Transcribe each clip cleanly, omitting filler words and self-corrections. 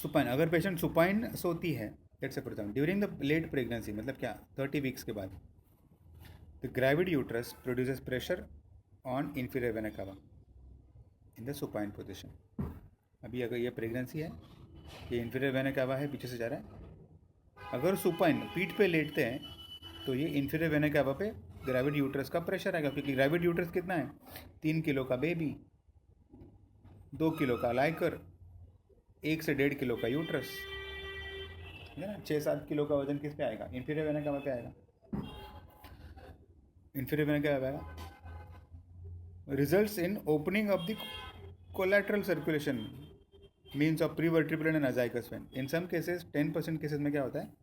Supine, अगर patient supine सोती है, let's say for during the late pregnancy, मतलब क्या 30 वीक्स के बाद, the gravid uterus produces pressure on inferior vena cava इन द सुपाइन पोजिशन। अभी अगर ये प्रेगनेंसी है, ये inferior vena cava है, पीछे से जा रहा है, अगर सुपाइन पीठ पे लेटते हैं तो ये inferior vena cava पे ग्रेविड यूट्रस का प्रेशर आएगा, क्योंकि ग्रेविड यूट्रस कितना है, 3 किलो का बेबी, 2 किलो का लाइकर, 1 से 1.5 किलो का यूट्रस, है ना। 6-7 किलो का वजन किस पे आएगा, inferior vena cava पे आएगा, inferior vena cava आएगा। results in opening of the collateral circulation means of prevertebral and azygous vein. In some cases 10% cases में क्या होता है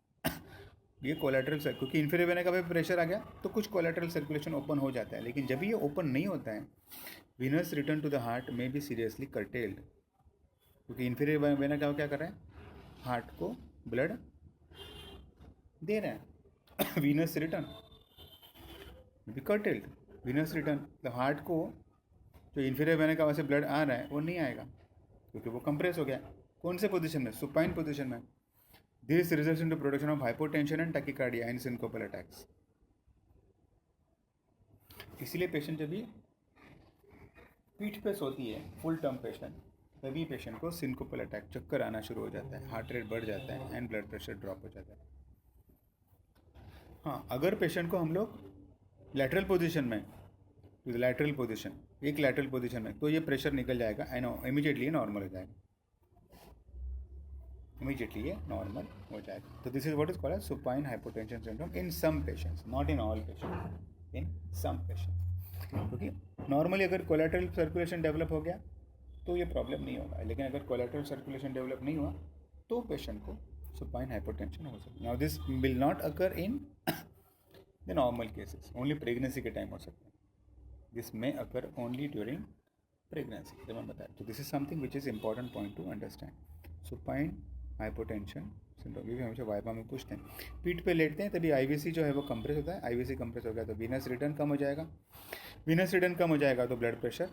ये कोलेट्रल, क्योंकि इन्फीरियर वेना का भी प्रेशर आ गया तो कुछ कोलेट्रल सर्कुलेशन ओपन हो जाता है, लेकिन जब ये ओपन नहीं होता है venous return to the heart may be seriously curtailed, क्योंकि इन्फीरियर वेना का क्या कर रहा है, हार्ट को ब्लड दे रहा है venous return be curtailed, venous return, तो हार्ट को जो इन्फीरियर वेना का से ब्लड आ रहा है वो नहीं आएगा, क्योंकि वो कंप्रेस हो गया। कौन से पोजीशन में, सुपाइन पोजीशन में। This results into production of hypotension and tachycardia and syncopal attacks. इसीलिए पेशेंट जब भी पीठ पे सोती है, फुल टर्म पेशेंट, तभी पेशेंट को सिंकोपल अटैक, चक्कर आना शुरू हो जाता है, हार्ट रेट बढ़ जाता है एंड ब्लड प्रेशर ड्रॉप हो जाता है। हाँ, अगर पेशेंट को हम लोग लैटरल पोजीशन में, लैटरल पोजीशन, एक लैटरल पोजीशन में, तो ये प्रेशर निकल जाएगा एंड इमीडिएटली ये नॉर्मल हो जाएगा, इमीडिएटली ये नॉर्मल हो जाएगा। तो this is what is called as supine hypotension syndrome in some patients, not in all patients, in some patients. क्योंकि नॉर्मली अगर कोलेट्रल सर्कुलेशन डेवलप हो गया तो ये प्रॉब्लम नहीं होगा, लेकिन अगर कोलेट्रल सर्कुलेशन डेवलप नहीं हुआ तो पेशेंट को सुपाइन हाइपोटेंशन हो सकता है। Now this will not occur in the normal cases, only pregnancy के टाइम हो सकता है। This may occur only during pregnancy, जब मैं बताया। तो this is something which is important point two understand. Supine hypotension syndrome, ये भी हमेशा वाइवा में पूछते हैं। पीठ पे लेटते हैं तभी आईवीसी जो है वो कंप्रेस होता है, आईवीसी कंप्रेस हो गया तो वीनस रिटर्न कम हो जाएगा, वीनस रिटर्न कम हो जाएगा तो ब्लड प्रेशर